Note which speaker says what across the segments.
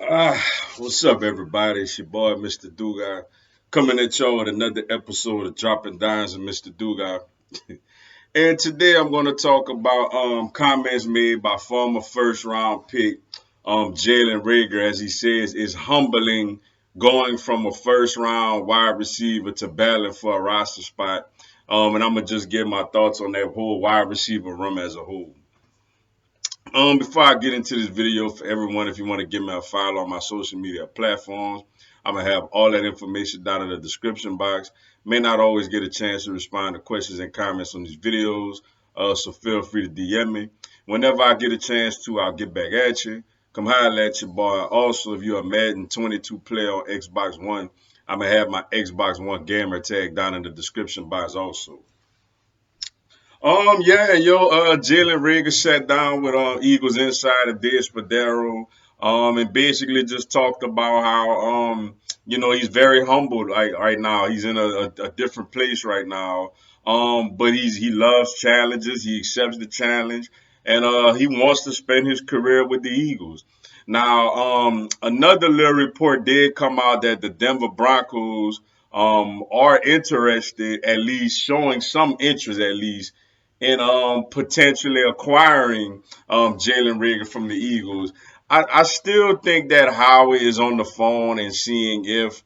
Speaker 1: Ah, what's up, everybody? It's your boy, Mr. Dugai, coming at y'all with another episode of Dropping Dimes with Mr. Dugai. And today I'm going to talk about comments made by former first round pick Jalen Reager, as he says, is humbling going from a first round wide receiver to battling for a roster spot. And I'm going to just give my thoughts on that whole wide receiver room as a whole. Before I get into this video, for everyone, if you want to give me a follow on my social media platforms, I'm gonna have all that information down in the description box. May not always get a chance to respond to questions and comments on these videos, so feel free to DM me. Whenever I get a chance to, I'll get back at you. Come holler at your boy. Also, if you're a Madden 22 player on Xbox One, I'm gonna have my Xbox One gamer tag down in the description box also. Jalen Reager sat down with Eagles insider Des Spadero, and basically just talked about how he's very humbled right now. He's in a different place right now. But he loves challenges. He accepts the challenge, and he wants to spend his career with the Eagles. Now, another little report did come out that the Denver Broncos are interested, at least showing some interest, at least in potentially acquiring Jalen Reager from the Eagles. I still think that Howie is on the phone and seeing if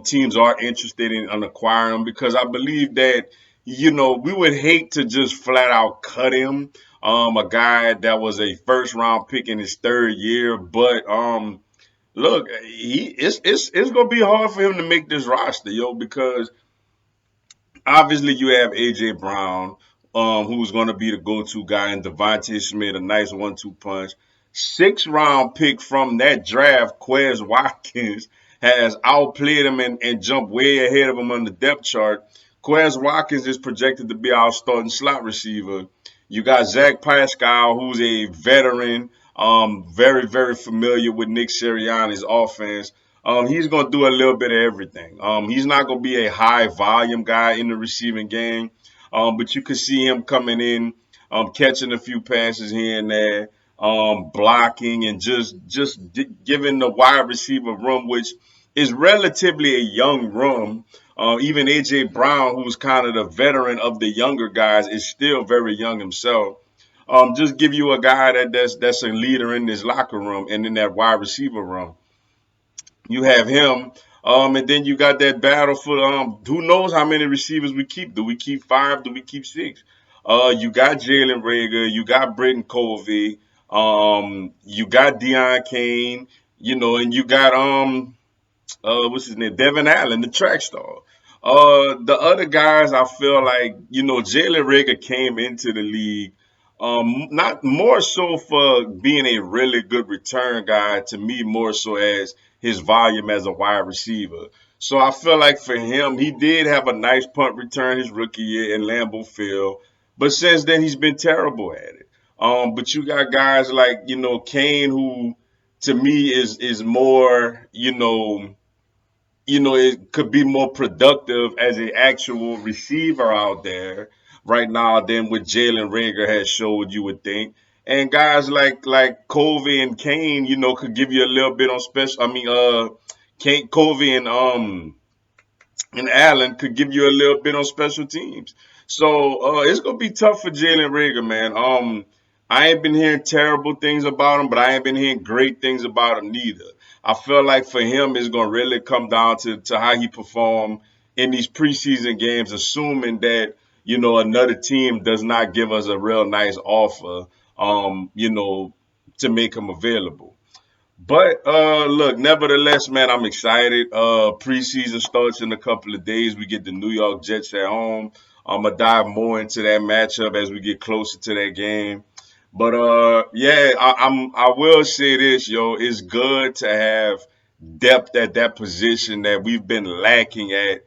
Speaker 1: teams are interested in acquiring him, because I believe that we would hate to just flat out cut him. A guy that was a first round pick in his third year, but look, it's gonna be hard for him to make this roster, because obviously you have AJ Brown, who's going to be the go-to guy, and Devontae Smith, a nice one-two punch. Sixth round pick from that draft, Quez Watkins, has outplayed him and jumped way ahead of him on the depth chart. Quez Watkins is projected to be our starting slot receiver. You got Zach Pascal, who's a veteran, very, very familiar with Nick Sirianni's offense. He's going to do a little bit of everything. He's not going to be a high volume guy in the receiving game, but you could see him coming in, catching a few passes here and there, blocking, and just giving the wide receiver room, which is relatively a young room. Even AJ Brown, who's kind of the veteran of the younger guys, is still very young himself. Just give you a guy that's a leader in this locker room and in that wide receiver room. You have him. And then you got that battle for who knows how many receivers we keep. Do we keep five? Do we keep six? You got Jalen Reager, you got Britton Covey, you got Deion Kane, and you got what's his name? Devin Allen, the track star. The other guys, I feel like, Jalen Reager came into the league, not more so for being a really good return guy, to me, more so as his volume as a wide receiver. So I feel like for him, he did have a nice punt return his rookie year in Lambeau Field, but since then he's been terrible at it. But you got guys like, Kane, who to me is more, it could be more productive as an actual receiver out there right now than what Jalen Reagor has showed, you would think. And guys like Covey and Kane, could give you a little bit on special. I mean, Kane, Covey and Allen could give you a little bit on special teams. So it's gonna be tough for Jalen Reagor, man. I ain't been hearing terrible things about him, but I ain't been hearing great things about him neither. I feel like for him, it's gonna really come down to how he perform in these preseason games, assuming that another team does not give us a real nice offer, to make him available. But look, nevertheless, man, I'm excited. Preseason starts in a couple of days. We get the New York Jets at home. I'm gonna dive more into that matchup as we get closer to that game. But yeah, I will say this, yo, it's good to have depth at that position that we've been lacking at,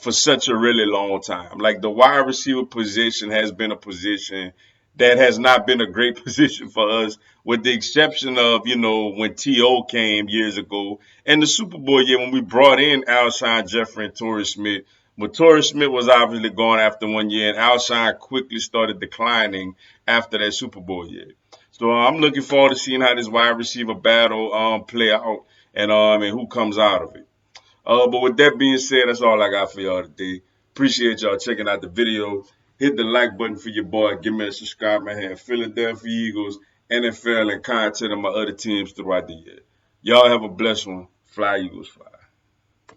Speaker 1: for such a really long time. Like the wide receiver position has been a position that has not been a great position for us, with the exception of, when T.O. came years ago and the Super Bowl year when we brought in Alshon Jeffrey and Torrey Smith. But Torrey Smith was obviously gone after one year, and Alshon quickly started declining after that Super Bowl year. So I'm looking forward to seeing how this wide receiver battle play out and who comes out of it. But with that being said, that's all I got for y'all today. Appreciate y'all checking out the video. Hit the like button for your boy. Give me a subscribe, man. Philadelphia Eagles, NFL, and content of my other teams throughout the year. Y'all have a blessed one. Fly Eagles, fly.